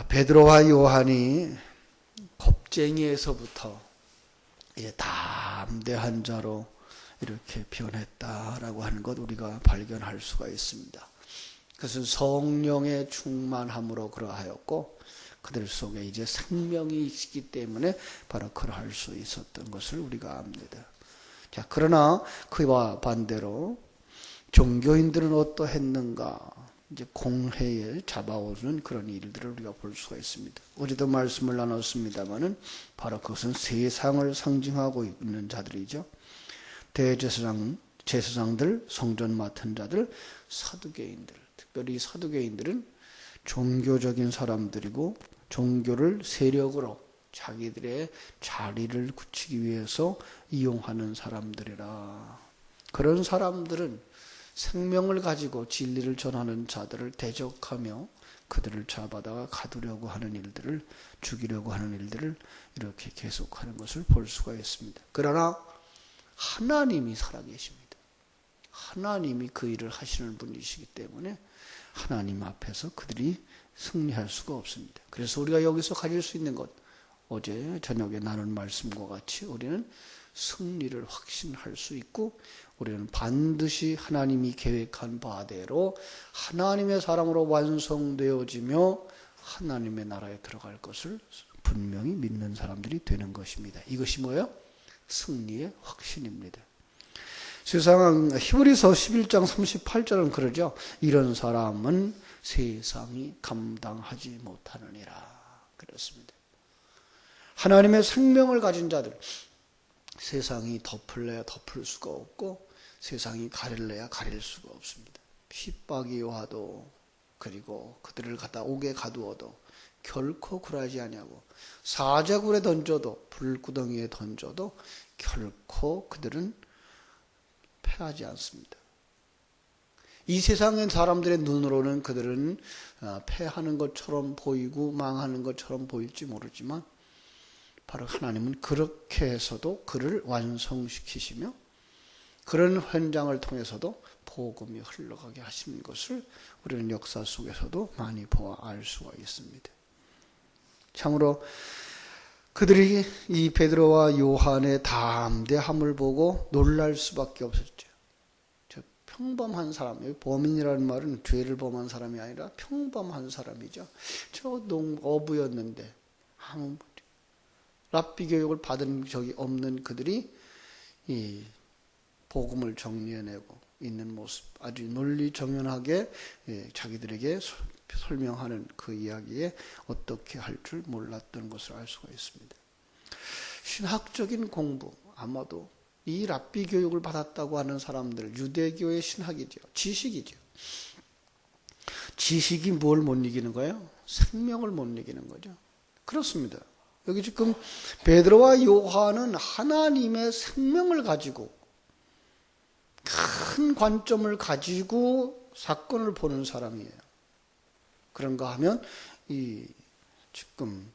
베드로와 요한이 겁쟁이에서부터 이제 담대한 자로 이렇게 변했다라고 하는 것 우리가 발견할 수가 있습니다. 그것은 성령의 충만함으로 그러하였고 그들 속에 이제 생명이 있기 때문에 바로 그러할 수 있었던 것을 우리가 압니다. 자, 그러나 그와 반대로 종교인들은 어떠했는가? 이제 공회에 잡아오는 그런 일들을 우리가 볼 수가 있습니다. 우리도 말씀을 나눴습니다마는 바로 그것은 세상을 상징하고 있는 자들이죠. 제사장들, 성전 맡은 자들, 사두개인들. 특별히 사두개인들은 종교적인 사람들이고 종교를 세력으로 자기들의 자리를 굳히기 위해서 이용하는 사람들이라. 그런 사람들은 생명을 가지고 진리를 전하는 자들을 대적하며 그들을 잡아다가 가두려고 하는 일들을, 죽이려고 하는 일들을 이렇게 계속하는 것을 볼 수가 있습니다. 그러나 하나님이 살아계십니다. 하나님이 그 일을 하시는 분이시기 때문에 하나님 앞에서 그들이 승리할 수가 없습니다. 그래서 우리가 여기서 가질 수 있는 것, 어제 저녁에 나눈 말씀과 같이 우리는 승리를 확신할 수 있고 우리는 반드시 하나님이 계획한 바대로 하나님의 사람으로 완성되어지며 하나님의 나라에 들어갈 것을 분명히 믿는 사람들이 되는 것입니다. 이것이 뭐예요? 승리의 확신입니다. 세상은 히브리서 11장 38절은 그러죠. 이런 사람은 세상이 감당하지 못하느니라. 그렇습니다. 하나님의 생명을 가진 자들, 세상이 덮을래야 덮을 수가 없고 세상이 가릴래야 가릴 수가 없습니다. 핍박이 와도 그리고 그들을 갖다 옥에 가두어도 결코 굴하지 아니하고 사자굴에 던져도 불구덩이에 던져도 결코 그들은 패하지 않습니다. 이 세상의 사람들의 눈으로는 그들은 패하는 것처럼 보이고 망하는 것처럼 보일지 모르지만 바로 하나님은 그렇게 해서도 그를 완성시키시며 그런 현장을 통해서도 복음이 흘러가게 하시는 것을 우리는 역사 속에서도 많이 보아 알 수가 있습니다. 참으로 그들이 이 베드로와 요한의 담대함을 보고 놀랄 수밖에 없었죠. 저 평범한 사람, 범인이라는 말은 죄를 범한 사람이 아니라 평범한 사람이죠. 저 어부였는데 아무 랍비 교육을 받은 적이 없는 그들이 이 복음을 정리해내고 있는 모습, 아주 논리정연하게 자기들에게 설명하는 그 이야기에 어떻게 할 줄 몰랐던 것을 알 수가 있습니다. 신학적인 공부, 아마도 이 랍비 교육을 받았다고 하는 사람들, 유대교의 신학이죠. 지식이죠. 지식이 뭘 못 이기는 거예요? 생명을 못 이기는 거죠. 그렇습니다. 여기 지금 베드로와 요한은 하나님의 생명을 가지고 큰 관점을 가지고 사건을 보는 사람이에요. 그런가 하면 지금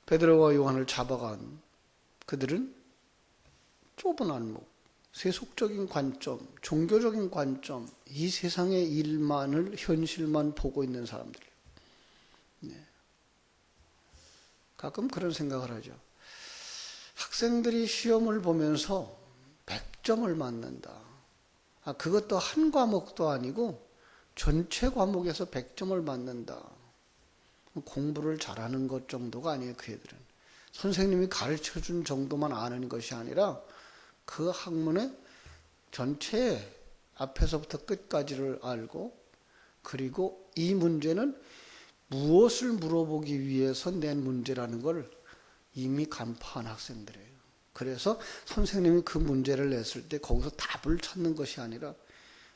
베드로와 요한을 잡아간 그들은 좁은 안목, 세속적인 관점, 종교적인 관점, 이 세상의 일만을 현실만 보고 있는 사람들이에요. 네. 가끔 그런 생각을 하죠. 학생들이 시험을 보면서 100점을 맞는다. 그것도 한 과목도 아니고 전체 과목에서 100점을 맞는다. 공부를 잘하는 것 정도가 아니에요. 그 애들은. 선생님이 가르쳐준 정도만 아는 것이 아니라 그 학문의 전체 앞에서부터 끝까지를 알고 그리고 이 문제는 무엇을 물어보기 위해서 낸 문제라는 걸 이미 간파한 학생들이에요. 그래서 선생님이 그 문제를 냈을 때 거기서 답을 찾는 것이 아니라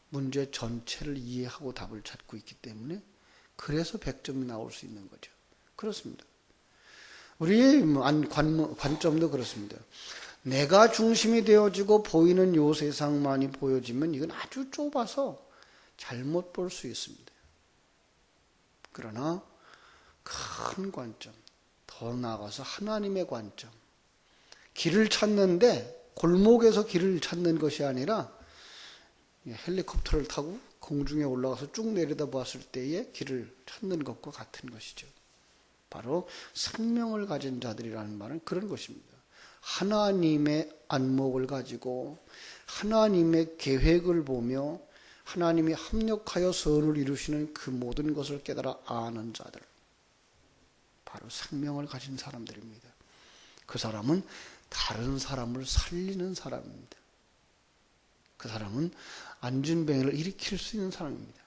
문제 전체를 이해하고 답을 찾고 있기 때문에 그래서 100점이 나올 수 있는 거죠. 그렇습니다. 우리의 관점도 그렇습니다. 내가 중심이 되어지고 보이는 요 세상만이 보여지면 이건 아주 좁아서 잘못 볼 수 있습니다. 그러나 큰 관점, 더 나아가서 하나님의 관점, 길을 찾는데 골목에서 길을 찾는 것이 아니라 헬리콥터를 타고 공중에 올라가서 쭉 내려다 보았을 때의 길을 찾는 것과 같은 것이죠. 바로 생명을 가진 자들이라는 말은 그런 것입니다. 하나님의 안목을 가지고 하나님의 계획을 보며 하나님이 합력하여 선을 이루시는 그 모든 것을 깨달아 아는 자들, 바로 생명을 가진 사람들입니다. 그 사람은 다른 사람을 살리는 사람입니다. 그 사람은 안진뱅이를 일으킬 수 있는 사람입니다.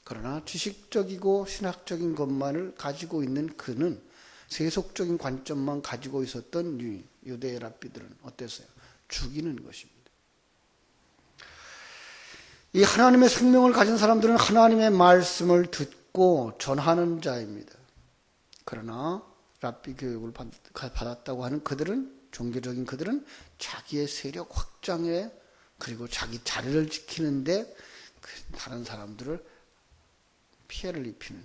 그러나 지식적이고 신학적인 것만을 가지고 있는 그는, 세속적인 관점만 가지고 있었던 유대 랍비들은 어땠어요? 죽이는 것입니다. 이 하나님의 생명을 가진 사람들은 하나님의 말씀을 듣고 전하는 자입니다. 그러나 랍비 교육을 받았다고 하는 그들은, 종교적인 그들은 자기의 세력 확장에, 그리고 자기 자리를 지키는데 다른 사람들을 피해를 입히는,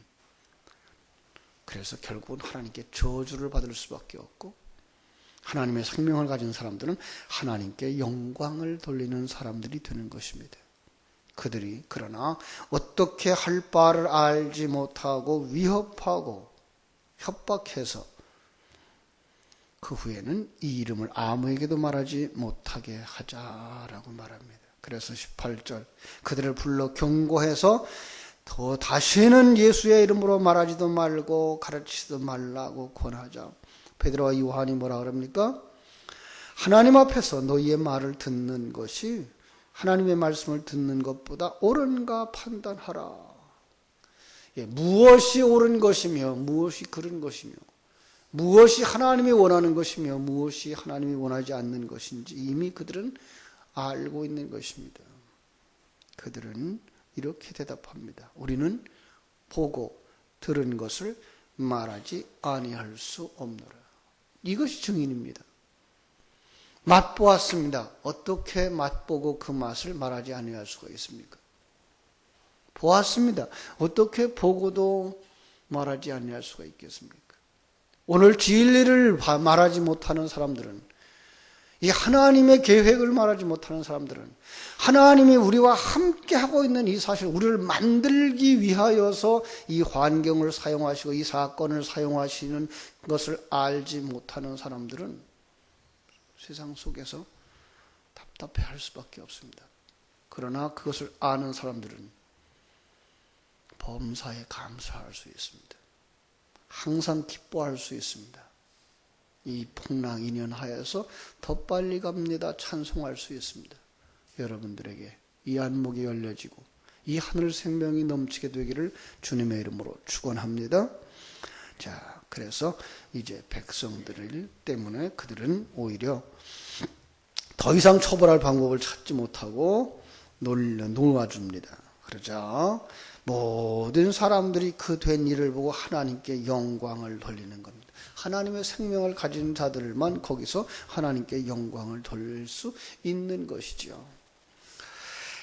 그래서 결국은 하나님께 저주를 받을 수밖에 없고, 하나님의 생명을 가진 사람들은 하나님께 영광을 돌리는 사람들이 되는 것입니다. 그들이 그러나 어떻게 할 바를 알지 못하고 위협하고 협박해서 그 후에는 이 이름을 아무에게도 말하지 못하게 하자라고 말합니다. 그래서 18절, 그들을 불러 경고해서 더 다시는 예수의 이름으로 말하지도 말고 가르치지도 말라고 권하자. 베드로와 요한이 뭐라 그럽니까? 하나님 앞에서 너희의 말을 듣는 것이, 하나님의 말씀을 듣는 것보다 옳은가 판단하라. 무엇이 옳은 것이며 무엇이 그른 것이며 무엇이 하나님이 원하는 것이며 무엇이 하나님이 원하지 않는 것인지 이미 그들은 알고 있는 것입니다. 그들은 이렇게 대답합니다. 우리는 보고 들은 것을 말하지 아니할 수 없노라. 이것이 증인입니다. 맛보았습니다. 어떻게 맛보고 그 맛을 말하지 아니할 수가 있습니까? 보았습니다. 어떻게 보고도 말하지 아니할 수가 있겠습니까? 오늘 진리를 말하지 못하는 사람들은, 이 하나님의 계획을 말하지 못하는 사람들은, 하나님이 우리와 함께 하고 있는 이 사실, 우리를 만들기 위하여서 이 환경을 사용하시고 이 사건을 사용하시는 것을 알지 못하는 사람들은 세상 속에서 답답해할 수밖에 없습니다. 그러나 그것을 아는 사람들은 범사에 감사할 수 있습니다. 항상 기뻐할 수 있습니다. 이 풍랑 인연하여서 더 빨리 갑니다. 찬송할 수 있습니다. 여러분들에게 이 안목이 열려지고 이 하늘 생명이 넘치게 되기를 주님의 이름으로 축원합니다. 자, 그래서 이제 백성들 때문에 그들은 오히려 더 이상 처벌할 방법을 찾지 못하고 놓아줍니다. 그러자 모든 사람들이 그 된 일을 보고 하나님께 영광을 돌리는 겁니다. 하나님의 생명을 가진 자들만 거기서 하나님께 영광을 돌릴 수 있는 것이죠.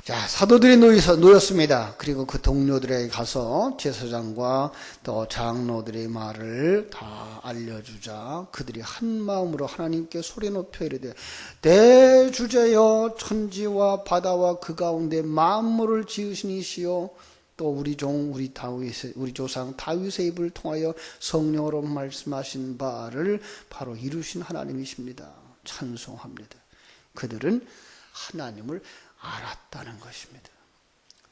자, 사도들이 놓였습니다. 그리고 그 동료들에게 가서 제사장과 또 장로들의 말을 다 알려주자 그들이 한 마음으로 하나님께 소리 높여 이르되, 대주제여 천지와 바다와 그 가운데 만물을 지으신 이시여, 또 우리 조상 다윗의 입을 통하여 성령으로 말씀하신 바를 바로 이루신 하나님이십니다. 찬송합니다. 그들은 하나님을 알았다는 것입니다.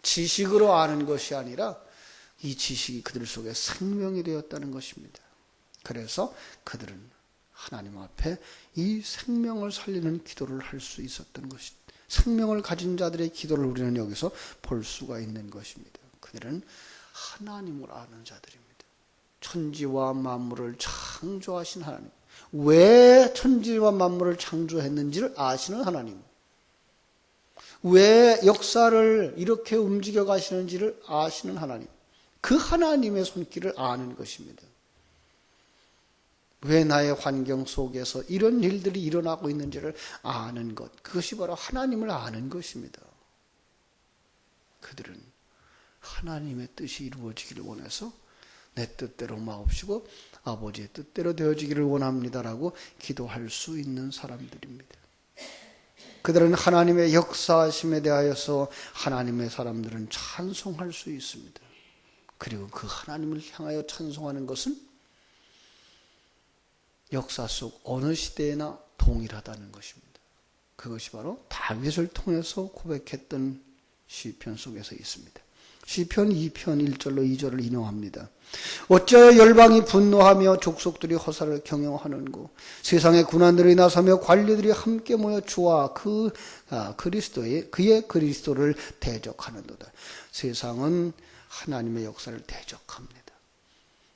지식으로 아는 것이 아니라 이 지식이 그들 속에 생명이 되었다는 것입니다. 그래서 그들은 하나님 앞에 이 생명을 살리는 기도를 할 수 있었던 것입니다. 생명을 가진 자들의 기도를 우리는 여기서 볼 수가 있는 것입니다. 그들은 하나님을 아는 자들입니다. 천지와 만물을 창조하신 하나님, 왜 천지와 만물을 창조했는지를 아시는 하나님, 왜 역사를 이렇게 움직여 가시는지를 아시는 하나님, 그 하나님의 손길을 아는 것입니다. 왜 나의 환경 속에서 이런 일들이 일어나고 있는지를 아는 것, 그것이 바로 하나님을 아는 것입니다. 그들은 하나님의 뜻이 이루어지기를 원해서 내 뜻대로 마옵시고 아버지의 뜻대로 되어지기를 원합니다라고 기도할 수 있는 사람들입니다. 그들은 하나님의 역사하심에 대하여서 하나님의 사람들은 찬송할 수 있습니다. 그리고 그 하나님을 향하여 찬송하는 것은 역사 속 어느 시대에나 동일하다는 것입니다. 그것이 바로 다윗을 통해서 고백했던 시편 속에서 있습니다. 시편 2편 1절로 2절을 인용합니다. 어찌하여 열방이 분노하며 족속들이 허사를 경영하는고 세상의 군관들이 나서며 관리들이 함께 모여 주와 그의 그리스도를 대적하는도다. 세상은 하나님의 역사를 대적합니다.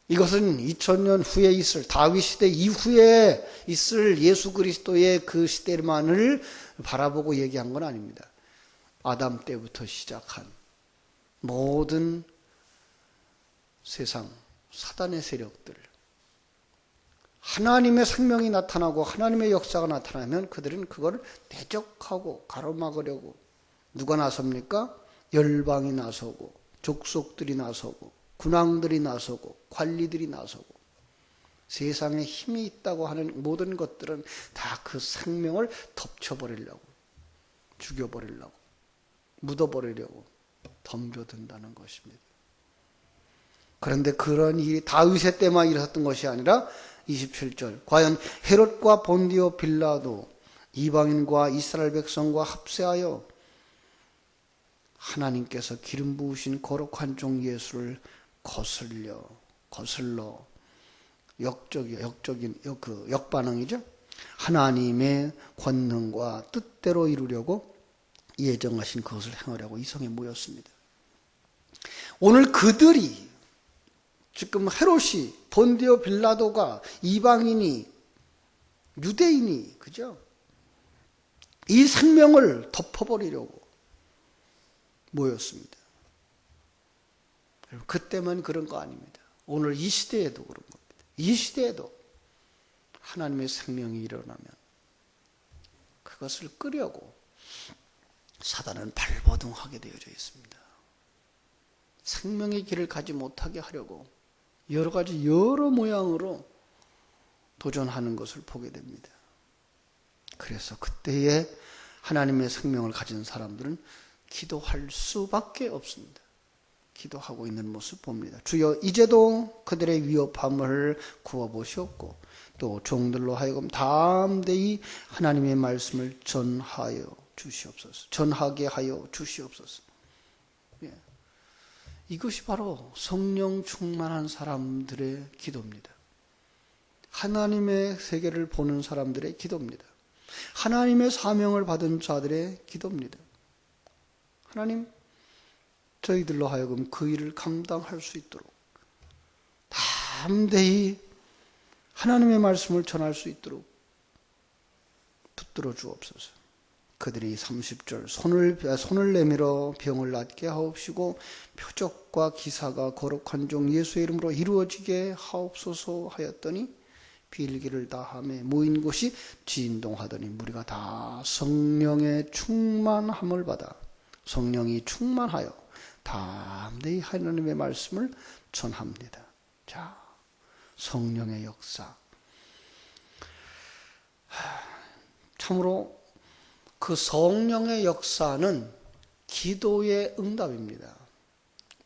이것은 2000년 후에 있을 다윗 시대 이후에 있을 예수 그리스도의 그 시대만을 바라보고 얘기한 건 아닙니다. 아담 때부터 시작한 모든 세상 사단의 세력들, 하나님의 생명이 나타나고 하나님의 역사가 나타나면 그들은 그걸 대적하고 가로막으려고 누가 나섭니까? 열방이 나서고 족속들이 나서고 군왕들이 나서고 관리들이 나서고 세상에 힘이 있다고 하는 모든 것들은 다 그 생명을 덮쳐버리려고 죽여버리려고 묻어버리려고 덤벼든다는 것입니다. 그런데 그런 일이 다윗의 때만 일어났던 것이 아니라 27절 과연 헤롯과 본디오 빌라도 이방인과 이스라엘 백성과 합세하여 하나님께서 기름 부으신 거룩한 종 예수를 거슬러 역반응이죠. 하나님의 권능과 뜻대로 이루려고 예정하신 그것을 행하려고 이성에 모였습니다. 오늘 그들이 지금 헤롯이 본디오 빌라도가 이방인이 유대인이 그죠? 이 생명을 덮어버리려고 모였습니다. 그때만 그런 거 아닙니다. 오늘 이 시대에도 그런 겁니다. 이 시대에도 하나님의 생명이 일어나면 그것을 끄려고 사단은 발버둥하게 되어져 있습니다. 생명의 길을 가지 못하게 하려고 여러 모양으로 도전하는 것을 보게 됩니다. 그래서 그때에 하나님의 생명을 가진 사람들은 기도할 수밖에 없습니다. 기도하고 있는 모습 봅니다. 주여 이제도 그들의 위협함을 구워보시옵고 또 종들로 하여금 담대히 하나님의 말씀을 전하게 하여 주시옵소서. 예. 이것이 바로 성령 충만한 사람들의 기도입니다. 하나님의 세계를 보는 사람들의 기도입니다. 하나님의 사명을 받은 자들의 기도입니다. 하나님, 저희들로 하여금 그 일을 감당할 수 있도록 담대히 하나님의 말씀을 전할 수 있도록 붙들어 주옵소서. 그들이 30절 손을 내밀어 병을 낫게 하옵시고 표적과 기사가 거룩한 종 예수의 이름으로 이루어지게 하옵소서 하였더니 빌기를 다하며 모인 곳이 진동하더니 무리가 다 성령의 충만함을 받아 성령이 충만하여 담대히 하나님의 말씀을 전합니다. 자, 성령의 역사. 참으로 그 성령의 역사는 기도의 응답입니다.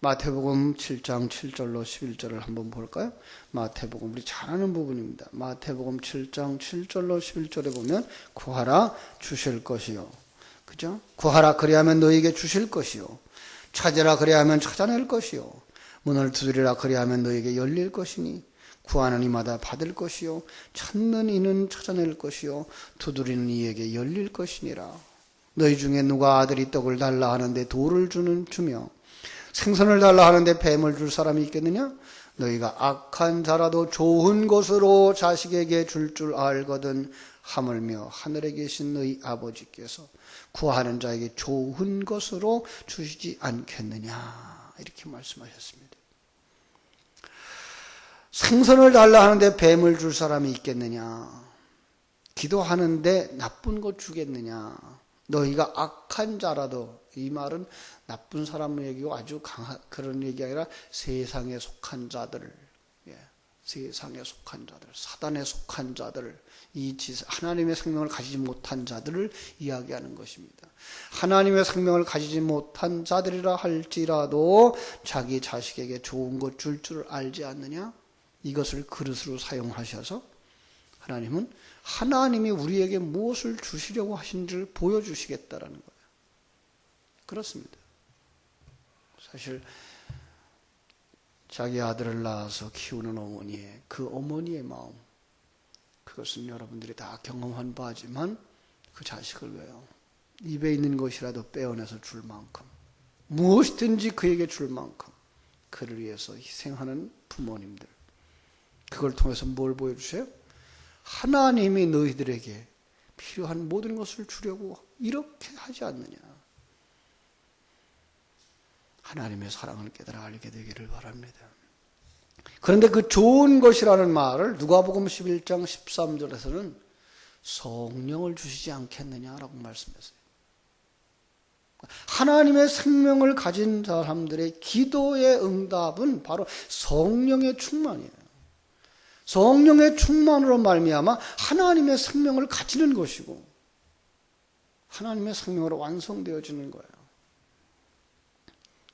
마태복음 7장 7절로 11절을 한번 볼까요? 마태복음 우리 잘 아는 부분입니다. 마태복음 7장 7절로 11절에 보면 구하라 주실 것이요. 그죠? 구하라 그리하면 너에게 주실 것이요. 찾으라 그리하면 찾아낼 것이요. 문을 두드리라 그리하면 너에게 열릴 것이니 구하는 이마다 받을 것이요. 찾는 이는 찾아낼 것이요. 두드리는 이에게 열릴 것이니라. 너희 중에 누가 아들이 떡을 달라 하는데 돌을 주며 생선을 달라 하는데 뱀을 줄 사람이 있겠느냐? 너희가 악한 자라도 좋은 것으로 자식에게 줄 알거든 하물며 하늘에 계신 너희 아버지께서 구하는 자에게 좋은 것으로 주시지 않겠느냐 이렇게 말씀하셨습니다. 생선을 달라 하는데 뱀을 줄 사람이 있겠느냐? 기도하는데 나쁜 것 주겠느냐? 너희가 악한 자라도, 이 말은 나쁜 사람을 얘기고 아주 그런 얘기 아니라 세상에 속한 자들을, 세상에 속한 자들, 사단에 속한 자들, 하나님의 생명을 가지지 못한 자들을 이야기하는 것입니다. 하나님의 생명을 가지지 못한 자들이라 할지라도 자기 자식에게 좋은 것 줄 줄 알지 않느냐? 이것을 그릇으로 사용하셔서 하나님은 하나님이 우리에게 무엇을 주시려고 하신지를 보여주시겠다라는 거예요. 그렇습니다. 사실 자기 아들을 낳아서 키우는 어머니의 그 어머니의 마음, 그것은 여러분들이 다 경험한 바지만 그 자식을 왜요? 입에 있는 것이라도 빼어내서 줄 만큼, 무엇이든지 그에게 줄 만큼 그를 위해서 희생하는 부모님들, 그걸 통해서 뭘 보여주세요? 하나님이 너희들에게 필요한 모든 것을 주려고 이렇게 하지 않느냐. 하나님의 사랑을 깨달아 알게 되기를 바랍니다. 그런데 그 좋은 것이라는 말을 누가복음 11장 13절에서는 성령을 주시지 않겠느냐라고 말씀했어요. 하나님의 생명을 가진 사람들의 기도의 응답은 바로 성령의 충만이에요. 성령의 충만으로 말미암아 하나님의 생명을 가지는 것이고 하나님의 생명으로 완성되어지는 거예요.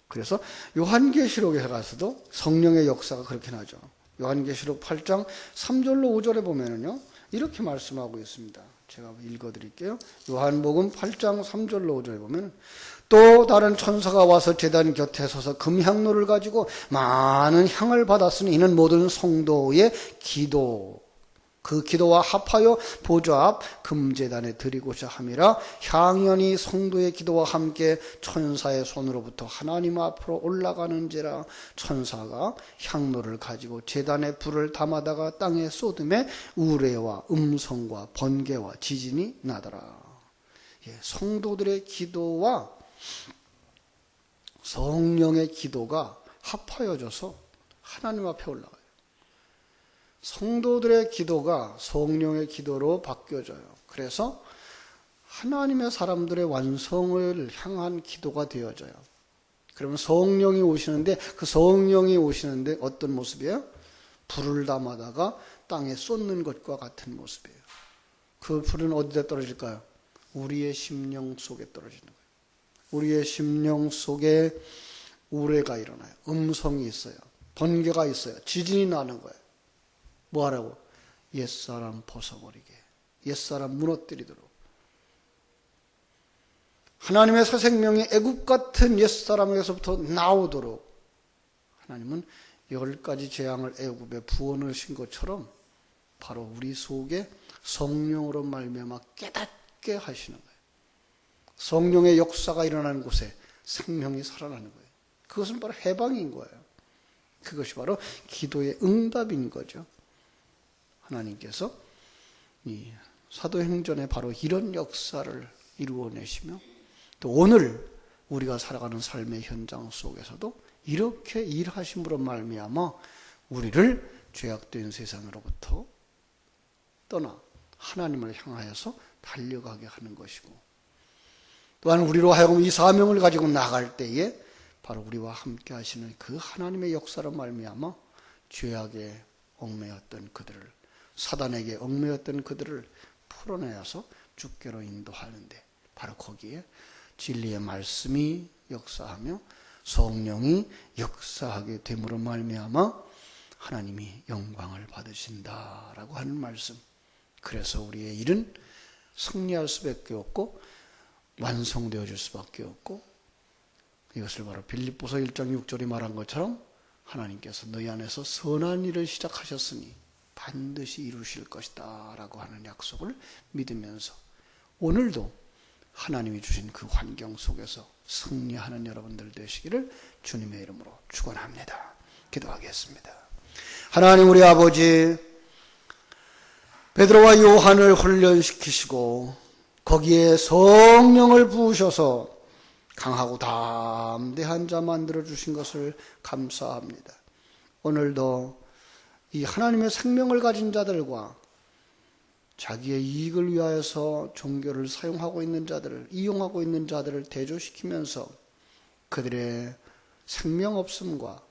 그래서 요한계시록에 가서도 성령의 역사가 그렇게 나죠. 요한계시록 8장 3절로 5절에 보면은요, 이렇게 말씀하고 있습니다. 제가 읽어드릴게요. 요한복음 8장 3절로 5절에 보면 또 다른 천사가 와서 제단 곁에 서서 금향로를 가지고 많은 향을 받았으니 이는 모든 성도의 기도, 그 기도와 합하여 보좌 앞 금제단에 드리고자 함이라. 향연이 성도의 기도와 함께 천사의 손으로부터 하나님 앞으로 올라가는지라. 천사가 향로를 가지고 제단에 불을 담아다가 땅에 쏟음에 우레와 음성과 번개와 지진이 나더라. 성도들의 기도와 성령의 기도가 합하여져서 하나님 앞에 올라가요. 성도들의 기도가 성령의 기도로 바뀌어져요. 그래서 하나님의 사람들의 완성을 향한 기도가 되어져요. 그러면 성령이 오시는데 그 성령이 오시는데 어떤 모습이에요? 불을 담아다가 땅에 쏟는 것과 같은 모습이에요. 그 불은 어디에 떨어질까요? 우리의 심령 속에 떨어지는 거예요. 우리의 심령 속에 우레가 일어나요. 음성이 있어요. 번개가 있어요. 지진이 나는 거예요. 뭐 하라고? 옛사람 벗어버리게, 옛사람 무너뜨리도록. 하나님의 새 생명이 애국 같은 옛사람에게서부터 나오도록 하나님은 10가지 재앙을 애굽에 부어넣으신 것처럼 바로 우리 속에 성령으로 말미암아 깨닫게 하시는 거예요. 성령의 역사가 일어나는 곳에 생명이 살아나는 거예요. 그것은 바로 해방인 거예요. 그것이 바로 기도의 응답인 거죠. 하나님께서 이 사도행전에 바로 이런 역사를 이루어내시며 또 오늘 우리가 살아가는 삶의 현장 속에서도 이렇게 일하심으로 말미암아 우리를 죄악된 세상으로부터 떠나 하나님을 향하여서 달려가게 하는 것이고, 또한 우리로 하여금 이 사명을 가지고 나갈 때에 바로 우리와 함께 하시는 그 하나님의 역사로 말미암아 죄악에 얽매였던 그들을, 사단에게 얽매였던 그들을 풀어내어서 주께로 인도하는데 바로 거기에 진리의 말씀이 역사하며 성령이 역사하게 됨으로 말미암아 하나님이 영광을 받으신다라고 하는 말씀. 그래서 우리의 일은 승리할 수밖에 없고 완성되어질 수밖에 없고, 이것을 바로 빌립보서 1장 6절이 말한 것처럼 하나님께서 너희 안에서 선한 일을 시작하셨으니 반드시 이루실 것이다 라고 하는 약속을 믿으면서 오늘도 하나님이 주신 그 환경 속에서 승리하는 여러분들 되시기를 주님의 이름으로 축원합니다. 기도하겠습니다. 하나님 우리 아버지, 베드로와 요한을 훈련시키시고 거기에 성령을 부으셔서 강하고 담대한 자 만들어주신 것을 감사합니다. 오늘도 이 하나님의 생명을 가진 자들과 자기의 이익을 위하여서 종교를 사용하고 있는 자들을, 이용하고 있는 자들을 대조시키면서 그들의 생명 없음과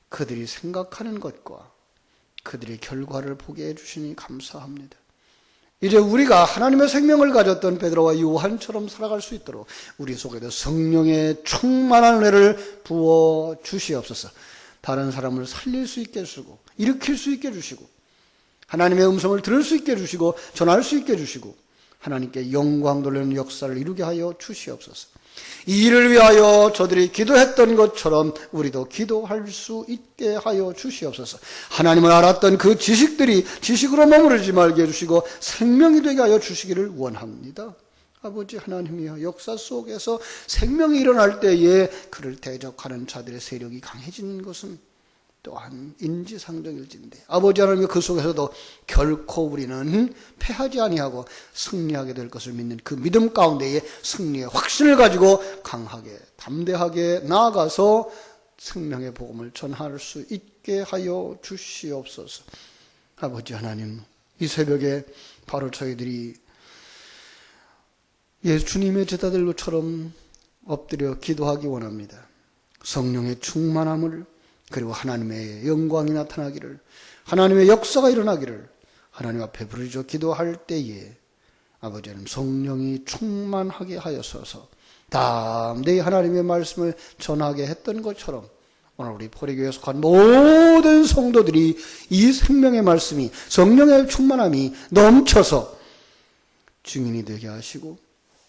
그들이 생각하는 것과 그들의 결과를 보게 해주시니 감사합니다. 이제 우리가 하나님의 생명을 가졌던 베드로와 요한처럼 살아갈 수 있도록 우리 속에도 성령의 충만한 은혜를 부어 주시옵소서. 다른 사람을 살릴 수 있게 해주시고 일으킬 수 있게 해주시고 하나님의 음성을 들을 수 있게 해주시고 전할 수 있게 해주시고 하나님께 영광 돌리는 역사를 이루게 하여 주시옵소서. 이 일을 위하여 저들이 기도했던 것처럼 우리도 기도할 수 있게 하여 주시옵소서. 하나님을 알았던 그 지식들이 지식으로 머무르지 말게 해주시고 생명이 되게 하여 주시기를 원합니다. 아버지 하나님이여, 역사 속에서 생명이 일어날 때에 그를 대적하는 자들의 세력이 강해지는 것은 또한 인지상정일진데 아버지 하나님 그 속에서도 결코 우리는 패하지 아니하고 승리하게 될 것을 믿는 그 믿음 가운데에 승리의 확신을 가지고 강하게 담대하게 나아가서 생명의 복음을 전할 수 있게 하여 주시옵소서. 아버지 하나님, 이 새벽에 바로 저희들이 예수님의 제자들처럼 엎드려 기도하기 원합니다. 성령의 충만함을, 그리고 하나님의 영광이 나타나기를, 하나님의 역사가 일어나기를 하나님 앞에 부르짖어 기도할 때에 아버지 하나님 성령이 충만하게 하여서서 담대히 하나님의 말씀을 전하게 했던 것처럼 오늘 우리 포리교회에 속한 모든 성도들이 이 생명의 말씀이, 성령의 충만함이 넘쳐서 증인이 되게 하시고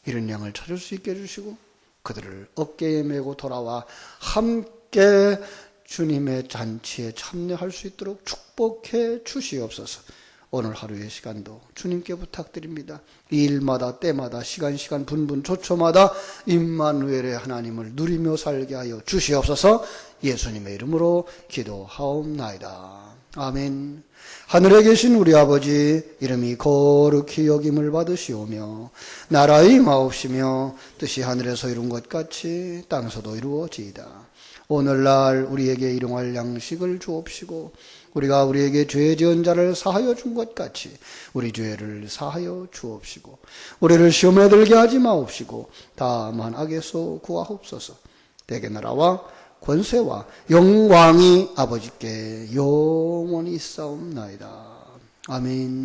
이런 양을 찾을 수 있게 해주시고 그들을 어깨에 메고 돌아와 함께 주님의 잔치에 참여할 수 있도록 축복해 주시옵소서. 오늘 하루의 시간도 주님께 부탁드립니다. 이 일마다 때마다 시간 분분 초초마다 임마누엘의 하나님을 누리며 살게 하여 주시옵소서. 예수님의 이름으로 기도하옵나이다. 아멘. 하늘에 계신 우리 아버지, 이름이 거룩히 여김을 받으시오며 나라의 임하옵시며 뜻이 하늘에서 이룬 것 같이 땅에서도 이루어지이다. 오늘날 우리에게 일용할 양식을 주옵시고 우리가 우리에게 죄 지은 자를 사하여 준 것 같이 우리 죄를 사하여 주옵시고 우리를 시험에 들게 하지 마옵시고 다만 악에서 구하옵소서. 대개 나라와 권세와 영광이 아버지께 영원히 있사옵나이다. 아멘.